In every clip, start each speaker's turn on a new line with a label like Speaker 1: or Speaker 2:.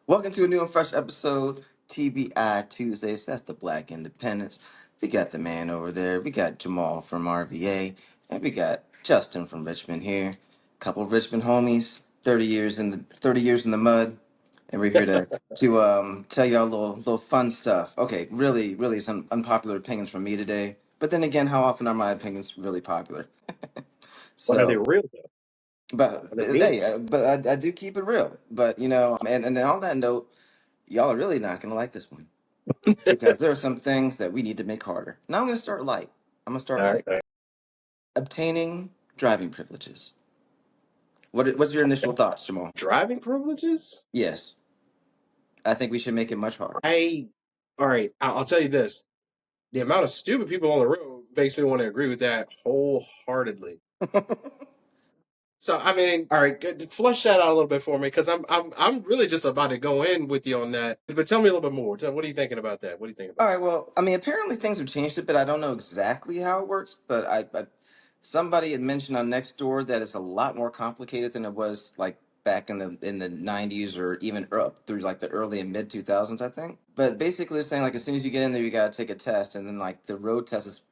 Speaker 1: Welcome to a new and fresh episode, TBI Tuesdays. That's the Black Independence. We got the man over there. We got Jamal from RVA, and we got Justin from Richmond here. Couple of Richmond homies, 30 years in the mud, and we're here to tell y'all a little fun stuff. Okay, really some unpopular opinions from me today. But then again, how often are my opinions really popular?
Speaker 2: But are they
Speaker 1: So,
Speaker 2: real though?
Speaker 1: but
Speaker 2: Are they
Speaker 1: hey,
Speaker 2: meaningful?
Speaker 1: but I do keep it real. But and on that note, y'all are really not gonna like this one because there are some things that we need to make harder. Now I'm gonna start light. I'm gonna start
Speaker 2: All right.
Speaker 1: light. Obtaining driving privileges. What's your initial thoughts, Jamal?
Speaker 2: Driving privileges?
Speaker 1: Yes, I think we should make it much harder.
Speaker 2: All right. I'll tell you this. The amount of stupid people on the road makes me want to agree with that wholeheartedly. So, I mean, all right, good. Flush that out a little bit for me because I'm really just about to go in with you on that. But tell me a little bit more. What are you thinking about that? What do you think
Speaker 1: All
Speaker 2: about
Speaker 1: right. Well, I mean, apparently things have changed a bit. I don't know exactly how it works, but somebody had mentioned on Nextdoor that it's a lot more complicated than it was like back in the 90s or even up through like the early and mid 2000s, I think. But basically, they're saying like as soon as you get in there, you got to take a test, and then like the road test is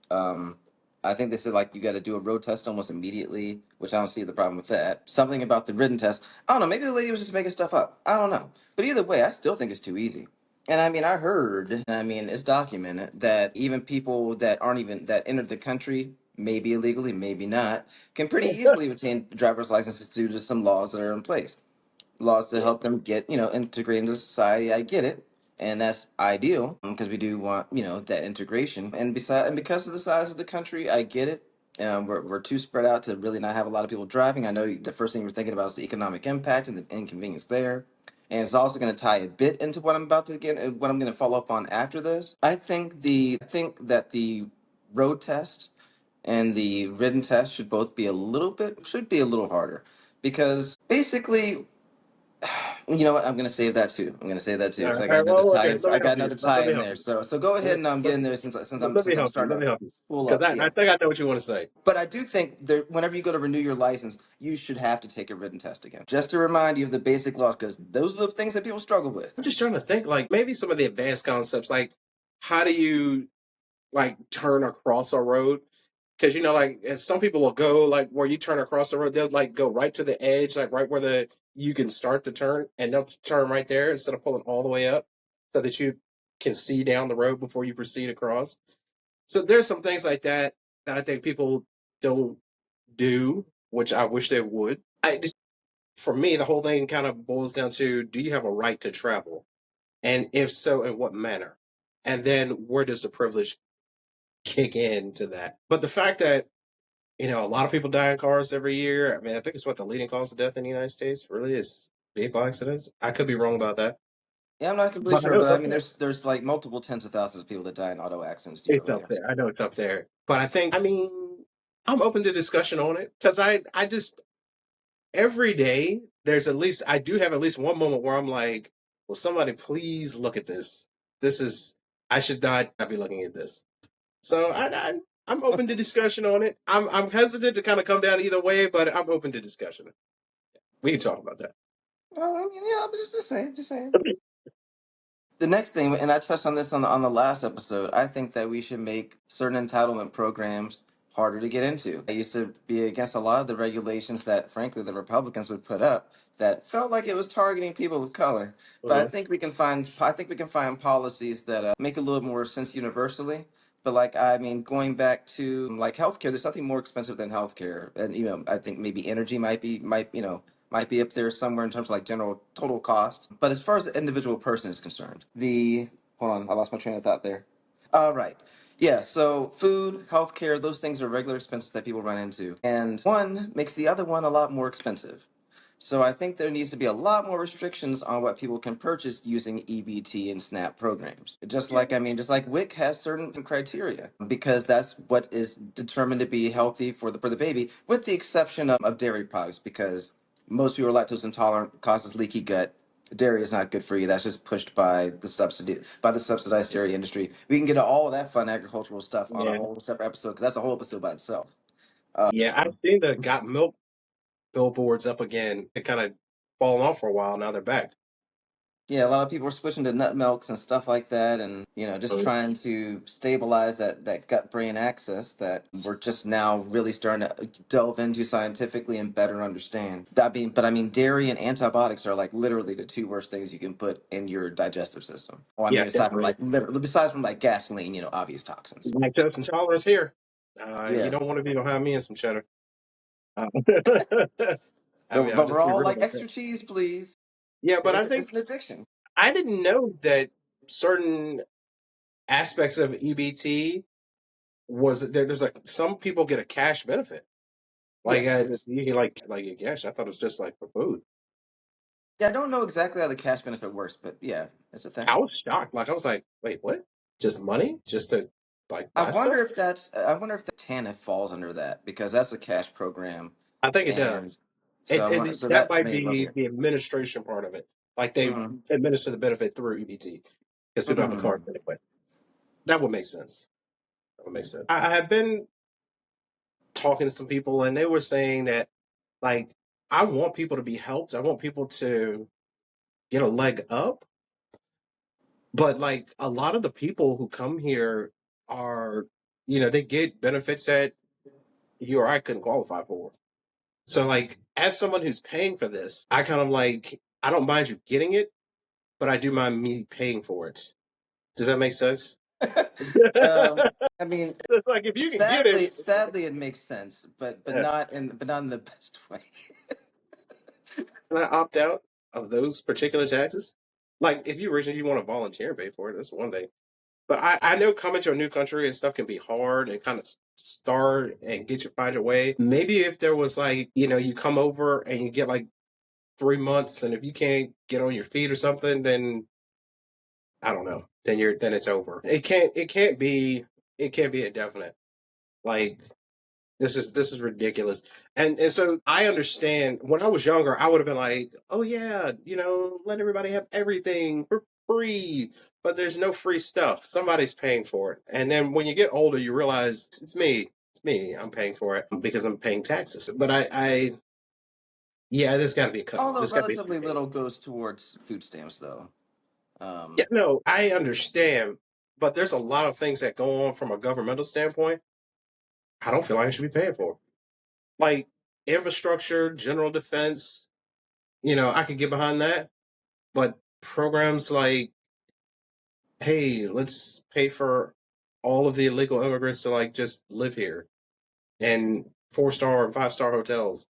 Speaker 1: I think they said like you got to do a road test almost immediately, which I don't see the problem with that. Something about the written test, I don't know. Maybe the lady was just making stuff up. I don't know. But either way, I still think it's too easy. And I mean, I heard, and I mean, it's documented that even people that aren't even that entered the country, maybe illegally, maybe not, can pretty easily obtain driver's licenses due to some laws that are in place. Laws to
Speaker 2: it?
Speaker 1: help them get, integrate into society. I get it. And that's ideal because we do want, that integration. And because of the size of the country, I get it. We're too spread out to really not have a lot of people driving. I know the first thing we're thinking about is the economic impact and the inconvenience there. And it's also going to tie a bit into what I'm about to get, what I'm going to follow up on after this. I think that the road test and the written test should be a little harder because basically, you know what, I'm going to save that too. I'm going to save that too
Speaker 2: All
Speaker 1: because
Speaker 2: right. Well, okay. Let
Speaker 1: I
Speaker 2: me
Speaker 1: got
Speaker 2: help you.
Speaker 1: another tie
Speaker 2: Let me
Speaker 1: in
Speaker 2: help
Speaker 1: there.
Speaker 2: you.
Speaker 1: So go ahead
Speaker 2: Let,
Speaker 1: and get
Speaker 2: let,
Speaker 1: in there since I'm
Speaker 2: let me help you.
Speaker 1: starting
Speaker 2: Let
Speaker 1: to
Speaker 2: me help you.
Speaker 1: pull
Speaker 2: Because
Speaker 1: up.
Speaker 2: I
Speaker 1: Yeah.
Speaker 2: think I know what you want to say.
Speaker 1: But I do think that whenever you go to renew your license, you should have to take a written test again, just to remind you of the basic laws, because those are the things that people struggle with.
Speaker 2: I'm just trying to think, like maybe some of the advanced concepts, like how do you like turn across a road? Because like some people will go like where you turn across the road, they'll like go right to the edge, like right where the you can start the turn, and they'll turn right there instead of pulling all the way up, so that you can see down the road before you proceed across. So there's some things like that that I think people don't do, which I wish they would. I just For me, the whole thing kind of boils down to: do you have a right to travel? And if so, in what manner? And then where does the privilege kick into that? But the fact that, a lot of people die in cars every year, I mean, I think it's what the leading cause of death in the United States really is vehicle accidents. I could be wrong about that.
Speaker 1: Yeah, I'm not completely
Speaker 2: But I
Speaker 1: sure,
Speaker 2: know
Speaker 1: but
Speaker 2: it's
Speaker 1: I
Speaker 2: up
Speaker 1: mean,
Speaker 2: there.
Speaker 1: there's like multiple tens of thousands of people that die in auto accidents
Speaker 2: It's
Speaker 1: yearly.
Speaker 2: up there. I know it's up there. But I mean, I'm open to discussion on it because I just, every day, I do have at least one moment where I'm like, will somebody please look at this? This is, I should not be looking at this. So I'm open to discussion on it. I'm hesitant to kind of come down either way, but I'm open to discussion. We can talk about that.
Speaker 1: Well, I mean, yeah, but just saying. The next thing, and I touched on this on the last episode, I think that we should make certain entitlement programs harder to get into. I used to be against a lot of the regulations that, frankly, the Republicans would put up that felt like it was targeting people of color. But
Speaker 2: Mhm.
Speaker 1: I think we can find policies that make a little more sense universally. But like, I mean, going back to like healthcare, there's nothing more expensive than healthcare, and I think maybe energy might be up there somewhere in terms of like general total cost. But as far as the individual person is concerned, the hold on, I lost my train of thought there. All right. Yeah, so food, healthcare, those things are regular expenses that people run into. And one makes the other one a lot more expensive. So I think there needs to be a lot more restrictions on what people can purchase using EBT and SNAP programs.
Speaker 2: Yeah.
Speaker 1: Just like WIC has certain criteria because that's what is determined to be healthy for the baby, with the exception of dairy products because most people are lactose intolerant, causes leaky gut. Dairy is not good for you. That's just pushed by the subsidized dairy industry. We can get to all of that fun agricultural stuff on a
Speaker 2: Yeah.
Speaker 1: whole separate episode because that's a whole episode by itself.
Speaker 2: Yeah. I've seen the got milk billboards up again. It kind of fallen off for a while. Now they're back.
Speaker 1: Yeah, a lot of people are switching to nut milks and stuff like that, and just trying to stabilize that gut brain axis that we're just now really starting to delve into scientifically and better understand. But I mean, dairy and antibiotics are like literally the two worst things you can put in your digestive system. Well, I
Speaker 2: Yeah,
Speaker 1: mean, aside from
Speaker 2: definitely.
Speaker 1: like besides from like gasoline, obvious toxins.
Speaker 2: Lactose intolerance here. You
Speaker 1: Yeah,
Speaker 2: don't want to be behind me in some cheddar. Uh, I mean,
Speaker 1: but
Speaker 2: I'll
Speaker 1: we're
Speaker 2: just be
Speaker 1: all
Speaker 2: real
Speaker 1: like
Speaker 2: about that.
Speaker 1: extra cheese, please.
Speaker 2: Yeah, but I
Speaker 1: It's
Speaker 2: think
Speaker 1: an addiction.
Speaker 2: I didn't know that certain aspects of EBT was there. There's like some people get a cash benefit. Like
Speaker 1: Yes,
Speaker 2: you can like a cash. I thought it was just like for food.
Speaker 1: yeah. I don't know exactly how the cash benefit works, but yeah, it's a
Speaker 2: I
Speaker 1: thing.
Speaker 2: was shocked. Like I was like, wait, what? Just money? Just to like
Speaker 1: I
Speaker 2: buy stuff?
Speaker 1: wonder if I wonder if the TANF falls under that because that's a cash program,
Speaker 2: I think it does.
Speaker 1: and so I wonder. So
Speaker 2: That
Speaker 1: that
Speaker 2: might
Speaker 1: may rub
Speaker 2: be
Speaker 1: here.
Speaker 2: the administration part of it. Like they
Speaker 1: Mm-hmm.
Speaker 2: administer the benefit through EBT because people have a card
Speaker 1: Mm-hmm.
Speaker 2: anyway. That would make sense. That would make sense. I have been talking to some people and they were saying that like I want people to be helped. I want people to get a leg up. But like a lot of the people who come here are, they get benefits that you or I couldn't qualify for. So like as someone who's paying for this, I kind of like I don't mind you getting it, but I do mind me paying for it. Does that make sense?
Speaker 1: um, I mean,
Speaker 2: It's like if you can get it,
Speaker 1: sadly, it makes sense, but
Speaker 2: yeah.
Speaker 1: not in the best way.
Speaker 2: Can I opt out of those particular taxes? Like if you originally you want to volunteer and pay for it, that's one thing. But I know coming to a new country and stuff can be hard and kind of start and get you find your way. Maybe if there was like, you come over and you get like 3 months and if you can't get on your feet or something, then I don't know. Then it's over. It can't be indefinite. Like this is ridiculous. And so I understand when I was younger, I would have been like, oh yeah, let everybody have everything for free. But there's no free stuff. Somebody's paying for it. And then when you get older, you realize it's me. It's me. I'm paying for it because I'm paying taxes. But yeah, there's got to be a cutoff.
Speaker 1: Although
Speaker 2: There's got to be.
Speaker 1: relatively little goes towards food stamps, though.
Speaker 2: Yeah,
Speaker 1: Um,
Speaker 2: no, I understand. But there's a lot of things that go on from a governmental standpoint. I don't feel like I should be paying for. Like infrastructure, general defense, I could get behind that. But programs like, hey, let's pay for all of the illegal immigrants to like just live here and 4-star and 5-star hotels.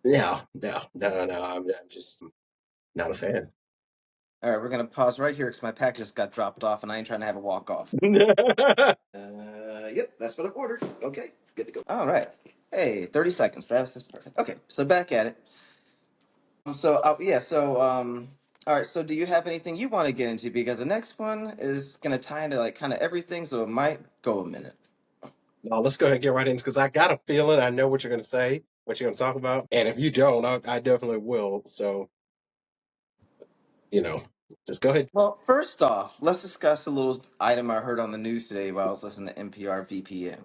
Speaker 2: No, no, no, no, no. I'm just not a fan.
Speaker 1: all right, we're gonna pause right here because my package just got dropped off, and I ain't trying to have a walk off. Yep, that's what I've ordered. Okay, good to go. All right. Hey, 30 seconds. That was just perfect. Okay, so back at it. Yeah, all right. So, do you have anything you want to get into? Because the next one is gonna tie into like kind of everything, so it might go a minute.
Speaker 2: No, let's go ahead and get right in because I got a feeling I know what you're going to say, what you're going to talk about. And if you don't, I definitely will. So, you know, just go ahead.
Speaker 1: Well, first off, let's discuss a little item I heard on the news today while I was listening to NPR VPN.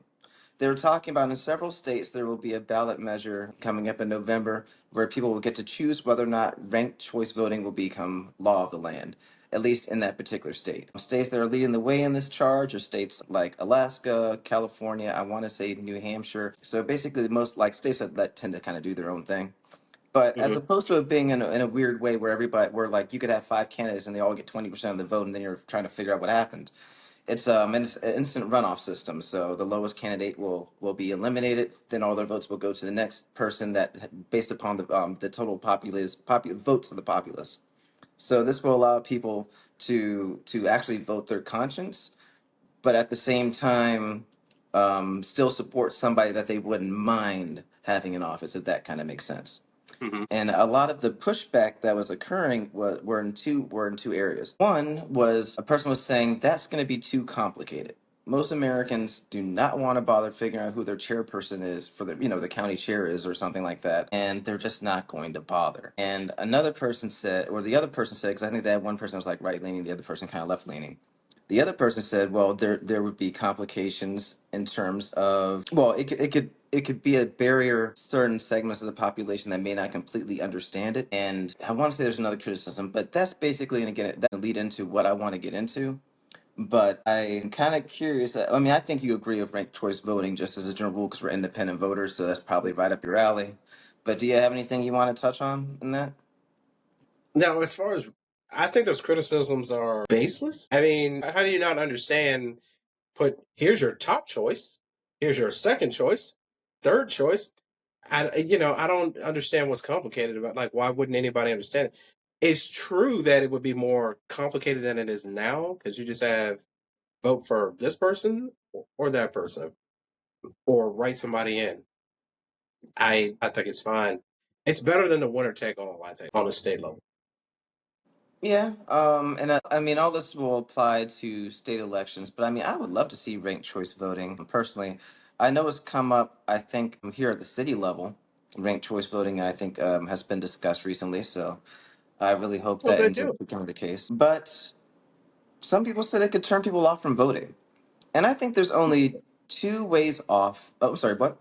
Speaker 1: They were talking about in several states there will be a ballot measure coming up in November where people will get to choose whether or not ranked choice voting will become law of the land, at least in that particular state. States that are leading the way in this charge are states like Alaska, California, I want to say New Hampshire. So basically, the most like states that tend to kind of do their own thing. But as
Speaker 2: Hmm.
Speaker 1: opposed to it being in a weird way where where like you could have five candidates and they all get 20% of the vote and then you're trying to figure out what happened. It's an instant runoff system, so the lowest candidate will be eliminated. Then all their votes will go to the next person that based upon the total votes of the populace. So this will allow people to actually vote their conscience, but at the same time, still support somebody that they wouldn't mind having in office, if that kind of makes sense.
Speaker 2: Hmm.
Speaker 1: And a lot of the pushback that was occurring were in two areas. One was a person was saying that's going to be too complicated. Most Americans do not want to bother figuring out who their chairperson is for the county chair is or something like that, and they're just not going to bother. And another person said, or the other person said, because I think they had one person that was like right leaning, the other person kind of left leaning. The other person said, well, there would be complications in terms of, well, it could it could be a barrier to certain segments of the population that may not completely understand it. And I want to say there's another criticism, but that's basically, and again, that lead into what I want to get into. But I'm kind of curious. I mean, I think you agree with ranked choice voting just as a general rule because we're independent voters, so that's probably right up your alley. But do you have anything you want to touch on in that?
Speaker 2: Now, as far as I think those criticisms are baseless. I mean, how do you not understand? Put here's your top choice, here's your second choice, third choice. I don't understand what's complicated about like why wouldn't anybody understand it? It's true that it would be more complicated than it is now because you just have vote for this person or that person or write somebody in. I think it's fine. It's better than the winner take all, I think, on a state level.
Speaker 1: Yeah, and I mean, all this will apply to state elections, but I mean, I would love to see ranked choice voting. Personally, I know it's come up, I think, here at the city level. Ranked choice voting, I think, has been discussed recently, so I really hope
Speaker 2: Well,
Speaker 1: that
Speaker 2: they
Speaker 1: ends
Speaker 2: do.
Speaker 1: up becoming the case. But some people said it could turn people off from voting. And I think there's only two ways off. Oh, sorry, what?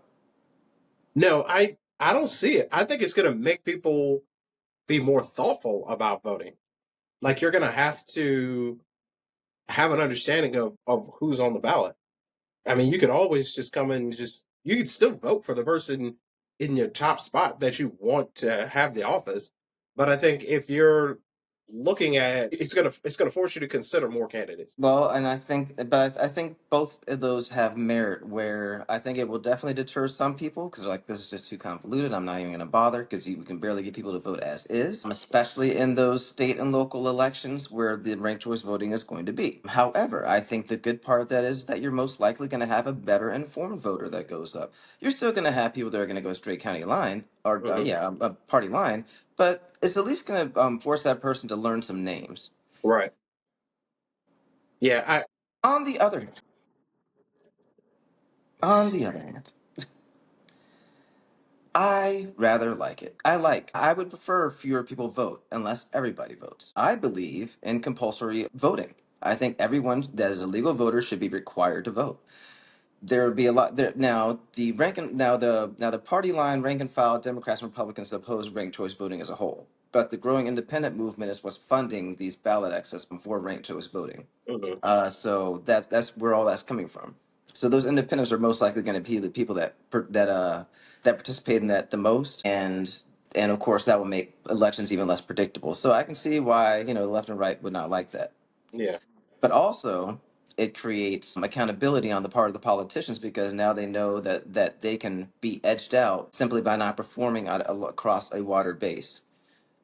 Speaker 2: No, I don't see it. I think it's going to make people be more thoughtful about voting. Like you're going to have to have an understanding of who's on the ballot. I mean, you could always just come in and just you could still vote for the person in your top spot that you want to have the office. But I think if you're looking at it, it's gonna force you to consider more candidates.
Speaker 1: Well, and I think both of those have merit. Where I think it will definitely deter some people because like this is just too convoluted. I'm not even going to bother because we can barely get people to vote as is, especially in those state and local elections where the ranked choice voting is going to be. However, I think the good part of that is that you're most likely going to have a better informed voter that goes up. You're still going to have people that are going to go straight county line or
Speaker 2: Hmm.
Speaker 1: yeah, a party line, but it's at least going to force that person to learn some names.
Speaker 2: Right. Yeah. I
Speaker 1: On the other On the other hand, I rather like it. I would prefer fewer people vote unless everybody votes. I believe in compulsory voting. I think everyone that is a legal voter should be required to vote. There would be a lot there now. The party line rank and file Democrats and Republicans oppose ranked choice voting as a whole, but the growing independent movement is what's funding these ballot access before ranked choice voting.
Speaker 2: mhm.
Speaker 1: So that's where all that's coming from. So those independents are most likely going to be the people that participate in that the most, and of course that will make elections even less predictable. So I can see why the left and right would not like that.
Speaker 2: Yeah.
Speaker 1: But also it creates accountability on the part of the politicians because now they know that they can be edged out simply by not performing across a wider base.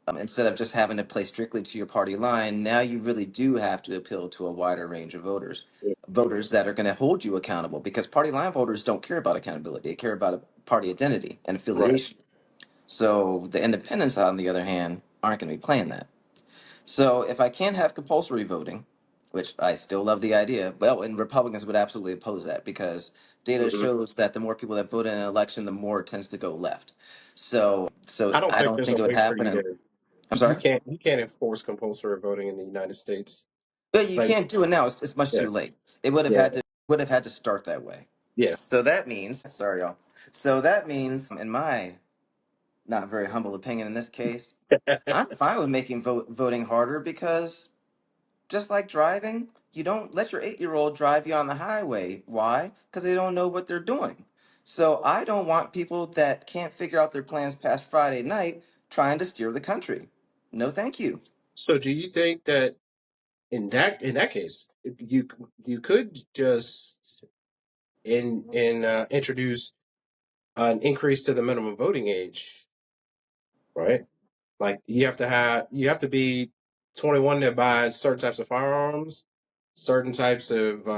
Speaker 1: Instead of just having to play strictly to your party line, now you really do have to appeal to a wider range of voters that are going to hold you accountable because party line voters don't care about accountability. They care about a party identity and
Speaker 2: Right.
Speaker 1: affiliation. So the independents, on the other hand, aren't going to be playing that. So if I can't have compulsory voting, which I still love the idea, well, and Republicans would absolutely oppose that because data
Speaker 2: Hmm.
Speaker 1: shows that the more people that vote in an election, the more it tends to go left. So
Speaker 2: I don't
Speaker 1: I
Speaker 2: think
Speaker 1: don't
Speaker 2: there's a
Speaker 1: think it would
Speaker 2: way for
Speaker 1: happen.
Speaker 2: you to.
Speaker 1: I'm
Speaker 2: You
Speaker 1: sorry.
Speaker 2: can't enforce compulsory voting in the United States.
Speaker 1: But you
Speaker 2: Like
Speaker 1: can't do it now. It's much
Speaker 2: yeah,
Speaker 1: too late. It would have
Speaker 2: yeah,
Speaker 1: had to start that way.
Speaker 2: yeah.
Speaker 1: So that means, sorry, y'all. So that means, in my not very humble opinion, in this case, I'm fine with making voting harder because just like driving, you don't let your 8-year-old drive you on the highway. Why? Because they don't know what they're doing. So I don't want people that can't figure out their plans past Friday night trying to steer the country. No, thank you.
Speaker 2: So do you think that in that case you could just introduce an increase to the minimum voting age, right? Like you have to be 21 to buy certain types of firearms, certain types of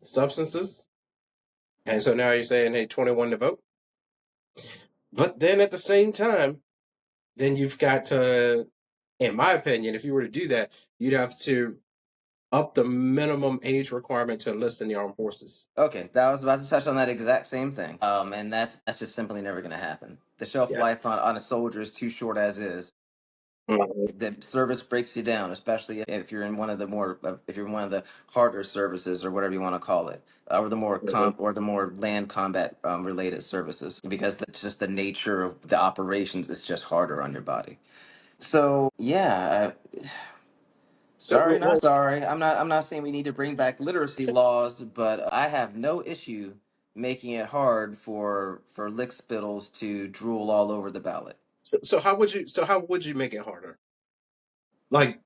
Speaker 2: substances, and so now you're saying, hey, 21 to vote. But then at the same time, then you've got to, in my opinion, if you were to do that, you'd have to up the minimum age requirement to enlist in the armed forces.
Speaker 1: Okay, that was about to touch on that exact same thing. And that's just simply never going to happen. The shelf
Speaker 2: Yeah.
Speaker 1: life on a soldier is too short as is.
Speaker 2: Mhm.
Speaker 1: The service breaks you down, especially if you're in one of the more if you're in one of the harder services or whatever you want to call it, or the more
Speaker 2: Mhm.
Speaker 1: land combat related services, because just the nature of the operations is just harder on your body. So yeah,
Speaker 2: So,
Speaker 1: sorry, not
Speaker 2: well,
Speaker 1: sorry. I'm not saying we need to bring back literacy laws, but I have no issue making it hard for lick spittles to drool all over the ballot.
Speaker 2: so how would you? So how would you make it harder? Like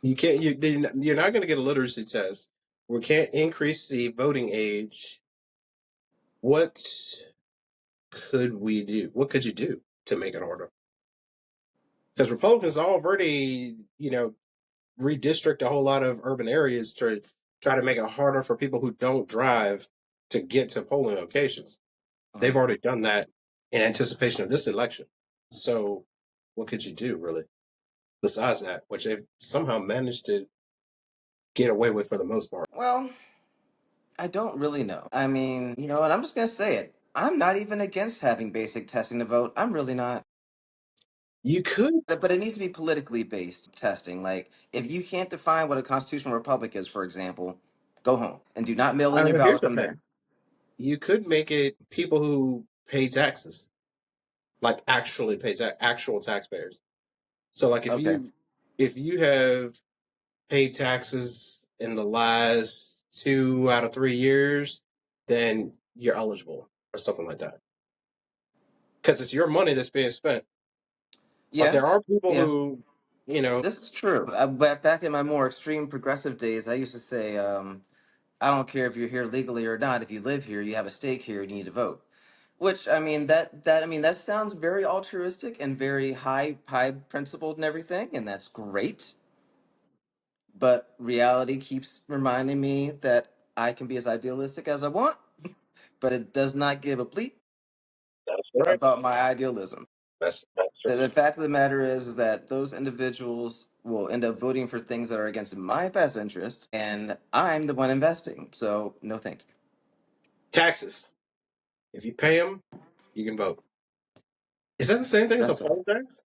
Speaker 2: you can't. You're not going to get a literacy test. We can't increase the voting age. What could we do? What could you do to make it harder? Because Republicans already, redistrict a whole lot of urban areas to try to make it harder for people who don't drive to get to polling locations. They've
Speaker 1: Mhm.
Speaker 2: already done that in anticipation of this election. So, what could you do really besides that, which they've somehow managed to get away with for the most part?
Speaker 1: Well, I don't really know. I mean, and I'm just gonna say it. I'm not even against having basic testing to vote. I'm really not.
Speaker 2: You could.
Speaker 1: But it needs to be politically based testing. Like, if you can't define what a constitutional republic is, for example, go home and do not mail in your
Speaker 2: Here's
Speaker 1: ballot
Speaker 2: the
Speaker 1: from
Speaker 2: thing:
Speaker 1: there.
Speaker 2: you could make it people who pay taxes, like actually pay actual taxpayers. So, like
Speaker 1: Okay.
Speaker 2: if you have paid taxes in the last 2 out of 3 years, then you're eligible or something like that. Because it's your money that's being spent. But
Speaker 1: Yeah.
Speaker 2: there are people
Speaker 1: Yeah.
Speaker 2: who, you know,
Speaker 1: This is true. Back in my more extreme progressive days, I used to say, I don't care if you're here legally or not. If you live here, you have a stake here, and you need to vote. Which I mean that sounds very altruistic and very high principled and everything, and that's great. But reality keeps reminding me that I can be as idealistic as I want, but it does not give a bleep
Speaker 2: that's right.
Speaker 1: about my idealism.
Speaker 2: That's
Speaker 1: The fact of the matter is that those individuals will end up voting for things that are against my best interest, and I'm the one investing. So no, thank you.
Speaker 2: taxes. If you pay them, you can vote. Is that the same thing as a
Speaker 1: That's all.
Speaker 2: poll tax? Is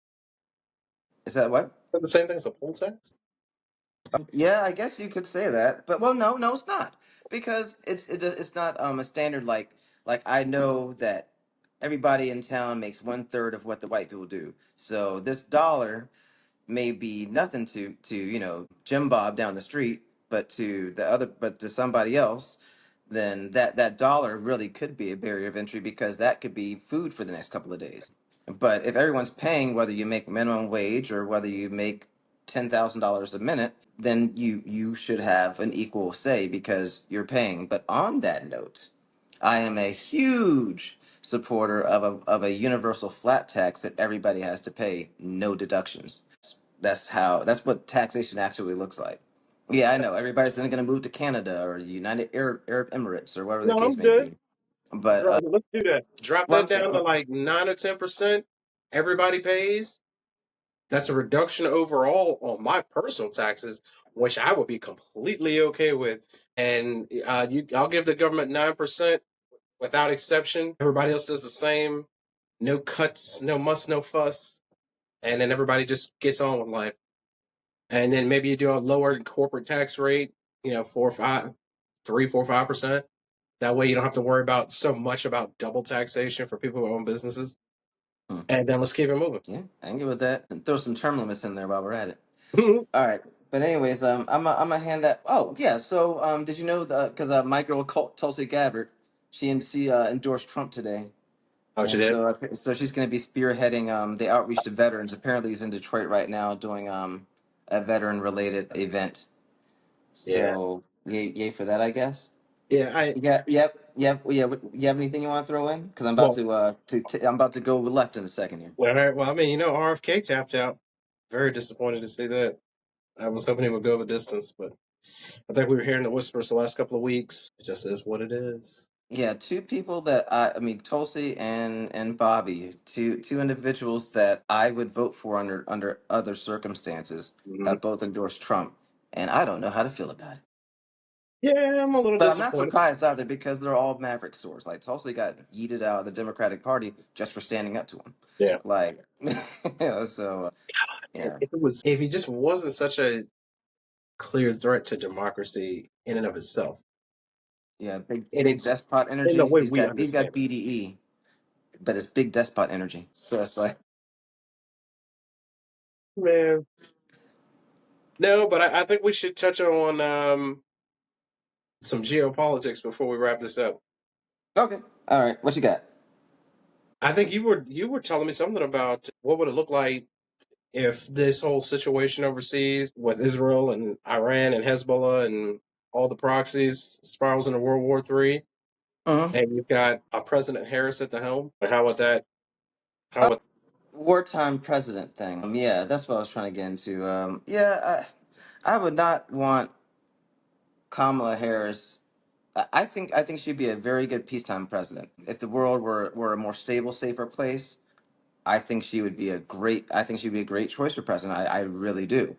Speaker 1: Is that what?
Speaker 2: that the same thing as a poll tax?
Speaker 1: Yeah, I guess you could say that, but well, no, no, it's not because it's not a standard like I know that everybody in town makes one third of what the white people do. So this dollar may be nothing to Jim Bob down the street, but to somebody else, then that dollar really could be a barrier of entry because that could be food for the next couple of days. But if everyone's paying, whether you make minimum wage or whether you make $10,000 a minute, then you should have an equal say because you're paying. But on that note, I am a huge supporter of a universal flat tax that everybody has to pay, no deductions. That's what taxation actually looks like. Yeah, I know everybody's then going to move to Canada or the United Arab Emirates or whatever the
Speaker 2: No,
Speaker 1: case
Speaker 2: I'm
Speaker 1: may
Speaker 2: good.
Speaker 1: be. But
Speaker 2: Let's do that. Drop
Speaker 1: what
Speaker 2: that
Speaker 1: I'm
Speaker 2: down to
Speaker 1: saying,
Speaker 2: like 9 or 10%. Everybody pays. That's a reduction overall on my personal taxes, which I would be completely okay with. And I'll give the government 9% without exception. Everybody else does the same. No cuts, no muss, no fuss, and then everybody just gets on with life. And then maybe you do a lower corporate tax rate, 4, 5, 3, 4, 5%. That way you don't have to worry about so much about double taxation for people who own businesses.
Speaker 1: hmm,
Speaker 2: And then let's keep it moving.
Speaker 1: yeah, I can get with that. And throw some term limits in there while we're at it. All right. But anyways, I'm gonna hand that. Oh yeah. So did you know the because my girl Tulsi Gabbard, she endorsed Trump today,
Speaker 2: Oh, she
Speaker 1: and
Speaker 2: did?
Speaker 1: so she's gonna be spearheading the outreach to veterans. Apparently, he's in Detroit right now doing a veteran related event.
Speaker 2: Yeah.
Speaker 1: So yay for that, I guess.
Speaker 2: Yeah,
Speaker 1: Yeah. Yep. Yeah. You have anything you want to throw in? Because I'm about
Speaker 2: well,
Speaker 1: to I'm about to go left in a second here.
Speaker 2: well, I mean, RFK tapped out. Very disappointed to see that. I was hoping he would go the distance, but I think we were hearing the whispers the last couple of weeks. It just is what it is.
Speaker 1: Yeah, two people that I mean, Tulsi and Bobby, two individuals that I would vote for under other circumstances,
Speaker 2: Mhm.
Speaker 1: have both endorsed Trump, and I don't know how to feel about it.
Speaker 2: Yeah, I'm a little
Speaker 1: But I'm not
Speaker 2: disappointed.
Speaker 1: surprised either because they're all Maverick stores. Like Tulsi got yeeted out of the Democratic Party just for standing up to him.
Speaker 2: Yeah.
Speaker 1: Like, so yeah,
Speaker 2: If he just wasn't such a clear threat to democracy in and of itself,
Speaker 1: yeah,
Speaker 2: and
Speaker 1: big
Speaker 2: it's
Speaker 1: despot
Speaker 2: in the
Speaker 1: energy.
Speaker 2: way
Speaker 1: He's
Speaker 2: we
Speaker 1: got
Speaker 2: understand it.
Speaker 1: BDE, but it's big despot energy. So it's like,
Speaker 2: Man, no, but I think we should touch on some geopolitics before we wrap this up.
Speaker 1: okay, all right, what you got?
Speaker 2: I think you were telling me something about what would it look like if this whole situation overseas with Israel and Iran and Hezbollah and all the proxies spirals into World War III,
Speaker 1: Uh-huh.
Speaker 2: and you've got President Harris at the helm. How would that? How would
Speaker 1: Wartime president thing. Yeah, that's what I was trying to get into. Yeah, I would not want Kamala Harris. I think she'd be a very good peacetime president. If the world were a more stable, safer place, I think she would be a great. I think she'd be a great choice for president. I really do.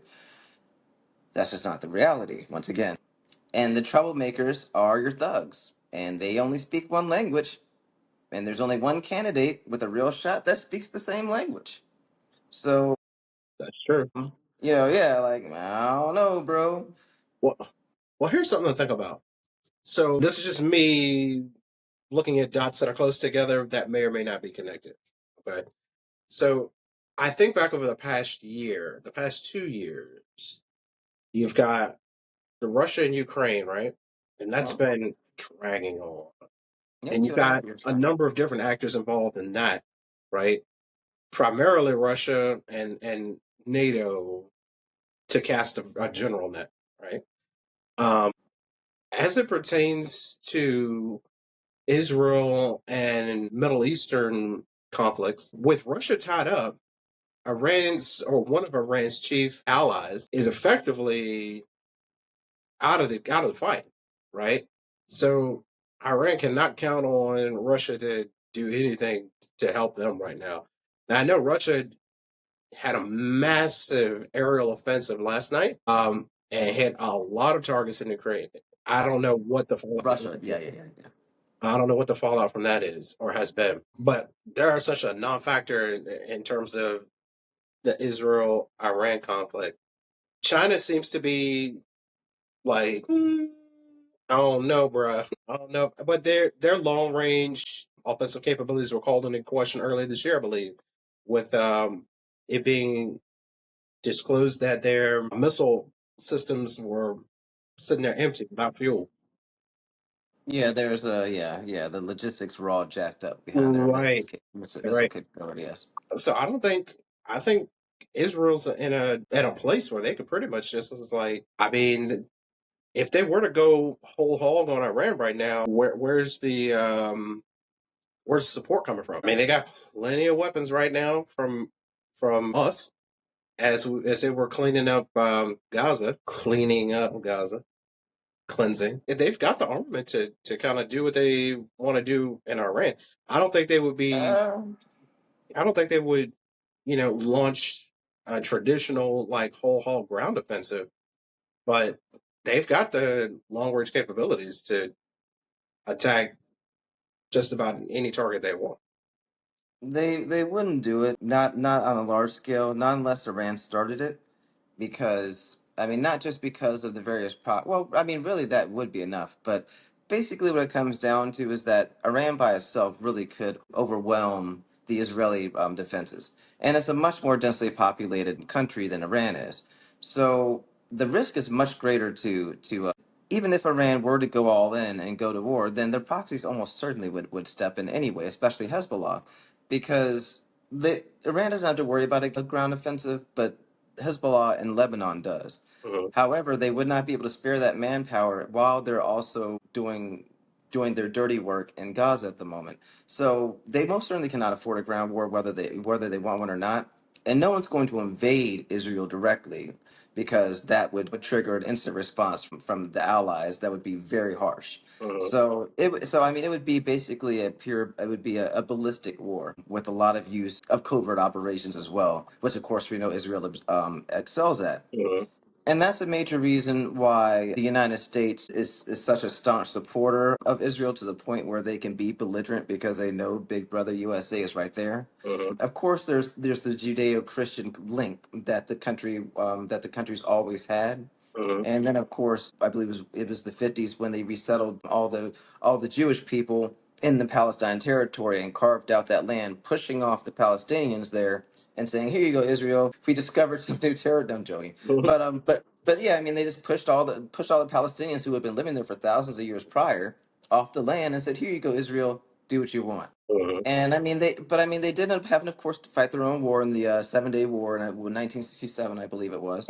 Speaker 1: That's just not the reality. Once again, and the troublemakers are your thugs, and they only speak one language. And there's only one candidate with a real shot that speaks the same language. So,
Speaker 2: that's true.
Speaker 1: yeah, like I don't know, bro.
Speaker 2: Well, well, here's something to think about. So this is just me looking at dots that are close together that may or may not be connected. Okay. So I think back over the past year, the past 2 years, you've got the Russia and Ukraine, right? And that's
Speaker 1: Huh?
Speaker 2: been dragging on.
Speaker 1: Yeah,
Speaker 2: And
Speaker 1: two
Speaker 2: you've
Speaker 1: and a half
Speaker 2: got
Speaker 1: years.
Speaker 2: a
Speaker 1: Yeah.
Speaker 2: number of different actors involved in that, right? Primarily Russia and NATO to cast a general net, right? Um, as it pertains to Israel and Middle Eastern conflicts, with Russia tied up, Iran's or one of Iran's chief allies is effectively out of the fight, right? So Iran cannot count on Russia to do anything to help them right now. Now I know Russia had a massive aerial offensive last night, and hit a lot of targets in Ukraine. I don't know what the
Speaker 1: Russia. Yeah, yeah, yeah, yeah.
Speaker 2: I don't know what the fallout from that is or has been, but there are such a non-factor in terms of the Israel-Iran conflict. China seems to be like, I don't know, bruh. I don't know, but their long-range offensive capabilities were called into question earlier this year, I believe, with it being disclosed that their missile systems were sitting there empty without fuel.
Speaker 1: Yeah, there's yeah. The logistics were all jacked up behind their
Speaker 2: Right,
Speaker 1: missile
Speaker 2: right.
Speaker 1: capability. Yes.
Speaker 2: So I think Israel's in a place where they could pretty much just it's like I mean if they were to go whole hog on Iran right now, where's the support coming from? I mean they got plenty of weapons right now from us as they were cleaning up Gaza, cleansing. If they've got the armament to kind of do what they want to do in Iran. I don't think they would be.
Speaker 1: Uh,
Speaker 2: I don't think they would, launch a traditional like whole hog ground offensive, but they've got the long range capabilities to attack just about any target they want.
Speaker 1: they wouldn't do it. Not on a large scale. Not unless Iran started it. Because I mean, not just because of the various well, I mean, really that would be enough. But basically, what it comes down to is that Iran by itself really could overwhelm the Israeli defenses, and it's a much more densely populated country than Iran is. So the risk is much greater to even if Iran were to go all in and go to war, then their proxies almost certainly would step in anyway, especially Hezbollah, because Iran doesn't have to worry about a ground offensive, but Hezbollah in Lebanon does.
Speaker 2: Mhm,
Speaker 1: However, they would not be able to spare that manpower while they're also doing their dirty work in Gaza at the moment. So they most certainly cannot afford a ground war, whether they want one or not. And no one's going to invade Israel directly because that would trigger an instant response from the allies that would be very harsh.
Speaker 2: mhm,
Speaker 1: So I mean it would be basically it would be a ballistic war with a lot of use of covert operations as well, which of course we know Israel excels at.
Speaker 2: mhm.
Speaker 1: And that's a major reason why the United States is such a staunch supporter of Israel to the point where they can be belligerent because they know Big Brother USA is right there.
Speaker 2: Hmm.
Speaker 1: Of course, there's the Judeo-Christian link that the country's always had.
Speaker 2: Hmm.
Speaker 1: And then, of course, I believe it was the 50s when they resettled all the Jewish people in the Palestine territory and carved out that land, pushing off the Palestinians there and saying, "Here you go, Israel. We discovered some new territory." I'm joking, but yeah, I mean, they just pushed all the Palestinians who had been living there for thousands of years prior off the land and said, "Here you go, Israel. Do what you want."
Speaker 2: Hmm.
Speaker 1: And I mean, they did end up having, of course, to fight their own war in the 7 Day War in 1967, I believe it was,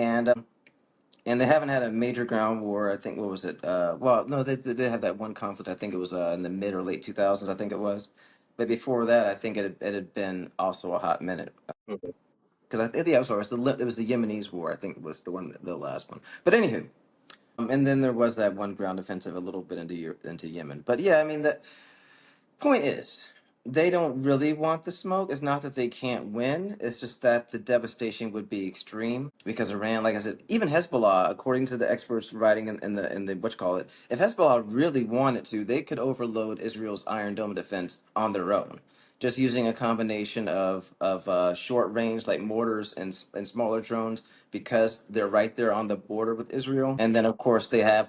Speaker 1: and they haven't had a major ground war. I think what was it? Well, no, they did have that one conflict. I think it was in the mid or late 2000s. I think it was, but before that, I think it had been also a hot minute because I think yeah, sorry, it was the Yemenis war. I think it was the last one. But anywho, and then there was that one ground offensive a little bit into Yemen. But yeah, I mean the point is, they don't really want the smoke. It's not that they can't win. It's just that the devastation would be extreme because Iran, like I said, even Hezbollah, according to the experts writing in the what you call it, if Hezbollah really wanted to, they could overload Israel's Iron Dome defense on their own, just using a combination of short range like mortars and smaller drones because they're right there on the border with Israel. And then of course they have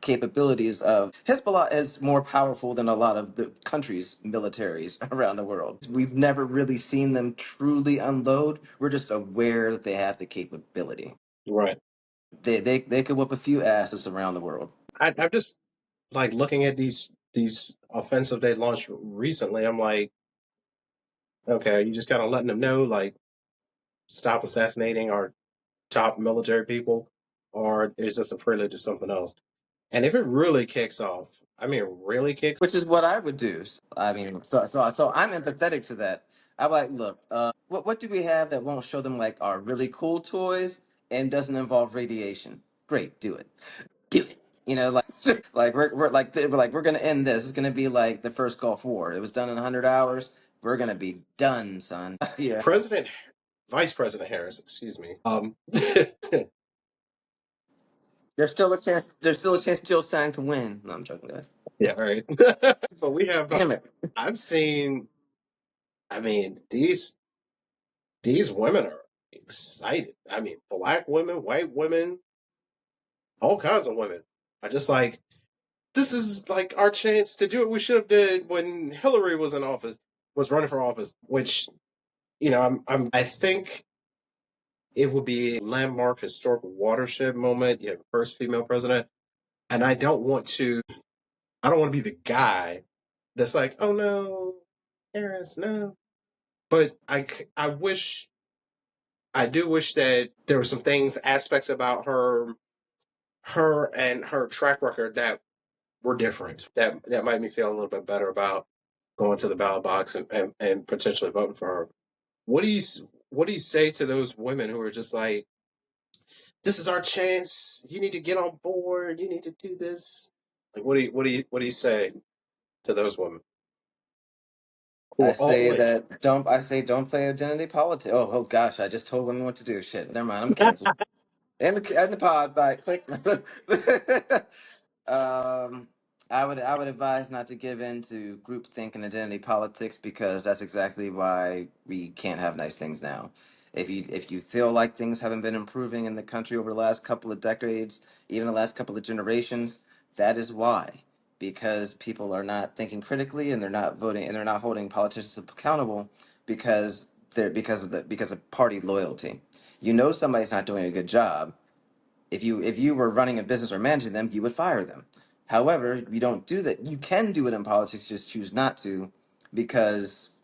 Speaker 1: capabilities of Hezbollah is more powerful than a lot of the countries' militaries around the world. We've never really seen them truly unload. We're just aware that they have the capability.
Speaker 2: Right.
Speaker 1: They could whoop a few asses around the world.
Speaker 2: I'm just like looking at these offensive they launched recently. I'm like, okay, you just kind of letting them know, like, stop assassinating our top military people, or is this a prelude to something else? And if it really kicks off, I mean, really kicks.
Speaker 1: Which is what I would do. I mean, so I'm empathetic to that. I'm like, look, what do we have that won't show them like our really cool toys and doesn't involve radiation? Great, do it. Do it. Like like we're gonna end this. It's gonna be like the first Gulf War. It was done in 100 hours. We're gonna be done, son. Yeah.
Speaker 2: President, Vice President Harris, excuse me.
Speaker 1: There's still a chance Jill Stein can win. No, I'm joking, guys.
Speaker 2: Yeah, right. But we have.
Speaker 1: Damn it.
Speaker 2: I've seen. I mean, these women are excited. I mean, black women, white women, all kinds of women. I just like this is like our chance to do what we should have did when Hillary was in office, was running for office. Which I think it would be a landmark historical watershed moment. You have the first female president, and I don't want to be the guy that's like, oh no, Harris, no. But I wish, I do wish that there were some things, aspects about her and her track record that were different. That made me feel a little bit better about going to the ballot box and potentially voting for her. What do you what do you say to those women who are just like, this is our chance. You need to get on board. You need to do this. Like, what do you say to those women who
Speaker 1: I
Speaker 2: are all
Speaker 1: say
Speaker 2: in?
Speaker 1: that don't. I say don't play identity politics. Oh gosh, I just told women what to do. Shit, never mind. I'm canceled. And the pod by click. um, I would advise not to give in to groupthink and identity politics because that's exactly why we can't have nice things now. If you feel like things haven't been improving in the country over the last couple of decades, even the last couple of generations, that is why. Because people are not thinking critically and they're not voting and they're not holding politicians accountable because of party loyalty. You know somebody's not doing a good job. If you were running a business or managing them, you would fire them. However, you don't do that. You can do it in politics, you just choose not to because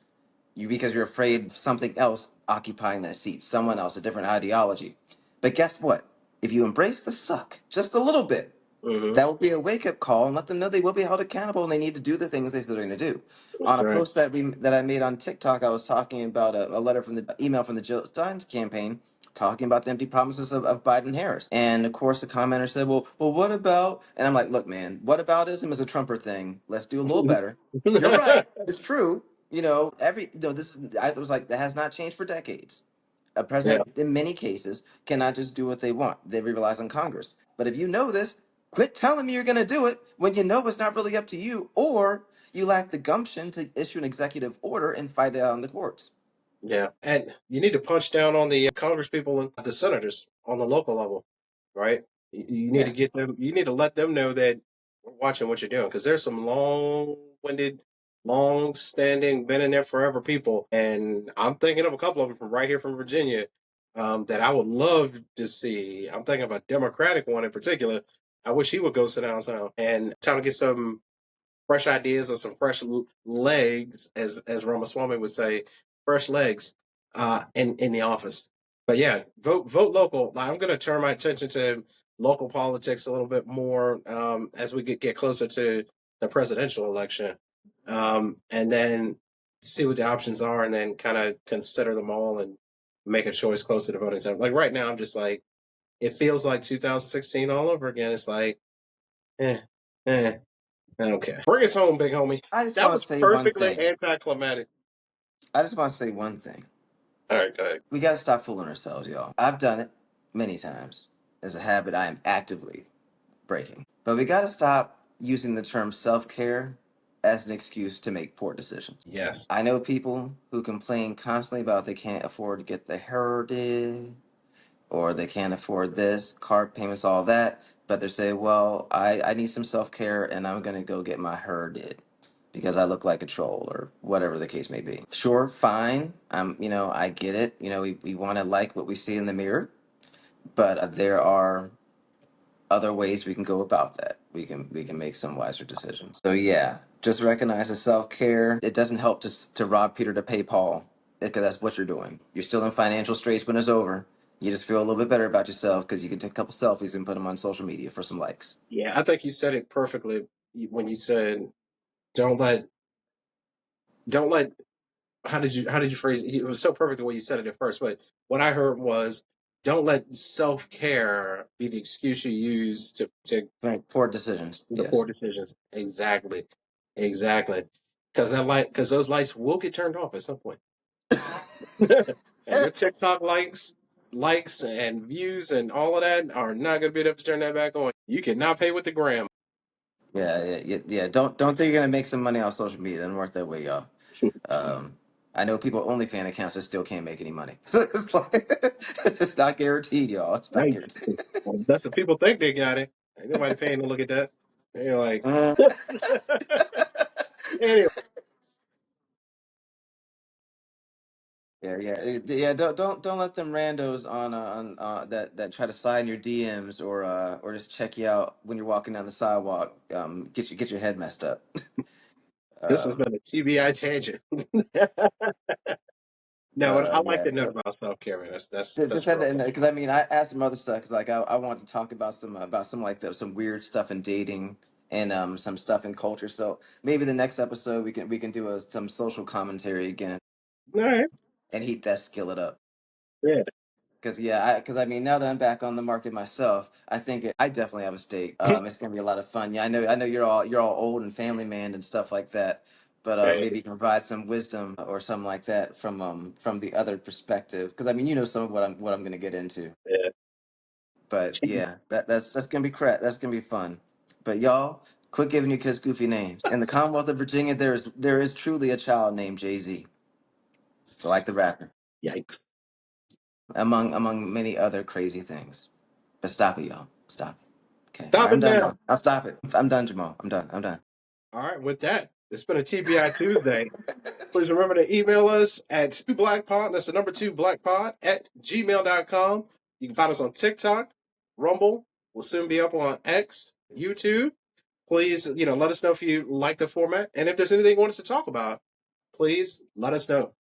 Speaker 1: you're afraid of something else occupying that seat, someone else, a different ideology. But guess what? If you embrace the suck just a little bit,
Speaker 2: Mm-hmm.
Speaker 1: that will be a wake up call and let them know they will be held accountable and they need to do the things they said they're going to do.
Speaker 2: That's
Speaker 1: On a
Speaker 2: correct.
Speaker 1: post that I made on TikTok, I was talking about a letter from the email from the Jill Stein campaign talking about the empty promises of Biden Harris. And of course, the commenter said, well, what about? And I'm like, look, man, what aboutism is a Trumper thing. Let's do a little better. You're right. It's true. This I was like, that has not changed for decades. A
Speaker 2: Yeah.
Speaker 1: president, in many cases, cannot just do what they want. They relies on Congress. But if you know this, quit telling me you're going to do it when you know it's not really up to you, or you lack the gumption to issue an executive order and fight it out in the courts.
Speaker 2: Yeah, and you need to punch down on the Congress people and the senators on the local level, right? You need to
Speaker 1: Yeah.
Speaker 2: get them. You need to let them know that we're watching what you're doing because there's some long-winded, long-standing, been in there forever people, and I'm thinking of a couple of them from right here from Virginia that I would love to see. I'm thinking of a Democratic one in particular. I wish he would go sit down some and try to get some fresh ideas or some fresh legs, as Ramaswamy would say, fresh legs in the office. But yeah, vote local. I'm going to turn my attention to local politics a little bit more as we get closer to the presidential election, and then see what the options are, and then kind of consider them all and make a choice closer to voting time. Like right now, I'm just like, it feels like 2016 all over again. It's like, eh, eh. Okay. Bring us home, big homie.
Speaker 1: I just
Speaker 2: That
Speaker 1: want
Speaker 2: was
Speaker 1: to say one
Speaker 2: perfectly
Speaker 1: thing.
Speaker 2: anticlimactic.
Speaker 1: I just want to say one thing.
Speaker 2: All right, go ahead.
Speaker 1: We got to stop fooling ourselves, y'all. I've done it many times. As a habit I am actively breaking. But we got to stop using the term self care as an excuse to make poor decisions.
Speaker 2: Yes.
Speaker 1: I know people who complain constantly about they can't afford to get their hair did, or they can't afford this, car payments, all that. But they say, well, I need some self care and I'm going to go get my hair did because I look like a troll or whatever the case may be. Sure, fine. I get it. We want to like what we see in the mirror, but there are other ways we can go about that. We can make some wiser decisions. So yeah, just recognize the self care. It doesn't help to rob Peter to pay Paul, because that's what you're doing. You're still in financial straits when it's over. You just feel a little bit better about yourself because you can take a couple selfies and put them on social media for some likes.
Speaker 2: Yeah, I think you said it perfectly when you said don't let don't let how did you phrase it? It was so perfect the way you said it at first, but what I heard was don't let self care be the excuse you use to
Speaker 1: Right. Poor decisions.
Speaker 2: the
Speaker 1: Yes.
Speaker 2: poor decisions. Exactly. Exactly. Because those lights will get turned off at some point. And your TikTok likes and views and all of that are not going to be able to turn that back on. You cannot pay with the gram.
Speaker 1: Yeah. Don't think you're gonna make some money off social media. It doesn't work that way, y'all. Um, I know people with OnlyFans accounts that still can't make any money. It's like, it's not guaranteed, y'all. It's not
Speaker 2: Right.
Speaker 1: guaranteed.
Speaker 2: Well, that's what people think they got it. Ain't nobody paying to look at that. They're like, anyway,
Speaker 1: Yeah. Don't let them randos on that try to slide in your DMs or just check you out when you're walking down the sidewalk. Get your head messed up.
Speaker 2: this has
Speaker 1: Um,
Speaker 2: been a TBI tangent. No, but I like
Speaker 1: yeah.
Speaker 2: the note
Speaker 1: So
Speaker 2: about self care, man. That's
Speaker 1: just had
Speaker 2: real.
Speaker 1: to, because I mean I asked some other stuff because like I wanted to talk about some like some weird stuff in dating and some stuff in culture. So maybe the next episode we can do some social commentary again
Speaker 2: All right.
Speaker 1: and heat that skillet up.
Speaker 2: Yeah.
Speaker 1: Because I mean, now that I'm back on the market myself, I think I definitely have a stake. It's gonna be a lot of fun. Yeah, I know you're all old and family man and stuff like that, but
Speaker 2: Hey,
Speaker 1: maybe you can provide some wisdom or something like that from the other perspective. Because I mean, some of what I'm gonna get into.
Speaker 2: yeah.
Speaker 1: But yeah, that's gonna be crap. That's gonna be fun. But y'all, quit giving your kids goofy names. In the Commonwealth of Virginia, there is truly a child named Jay Z, like the rapper,
Speaker 2: Yikes.
Speaker 1: among many other crazy things. But stop it, y'all. Stop it. Okay. All right,
Speaker 2: Stop
Speaker 1: I'm
Speaker 2: it
Speaker 1: done
Speaker 2: now.
Speaker 1: now. I'll stop it. I'm done, Jamal. I'm done. I'm done.
Speaker 2: All right. With that, it's been a TBI Tuesday. Please remember to email us at 2blackpod. That's the number 2blackpod at gmail.com. You can find us on TikTok, Rumble. We'll soon be up on X, YouTube. Please, let us know if you like the format. And if there's anything you want us to talk about, please let us know.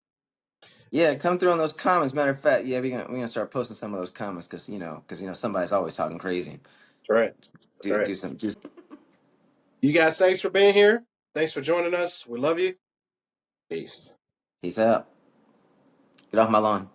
Speaker 1: Yeah, come through on those comments. Matter of fact, yeah, we're gonna start posting some of those comments because somebody's always talking crazy.
Speaker 2: That's right. That's
Speaker 1: Do
Speaker 2: right.
Speaker 1: do some do.
Speaker 2: You guys, thanks for being here. Thanks for joining us. We love you. Peace.
Speaker 1: Peace out. Get off my lawn.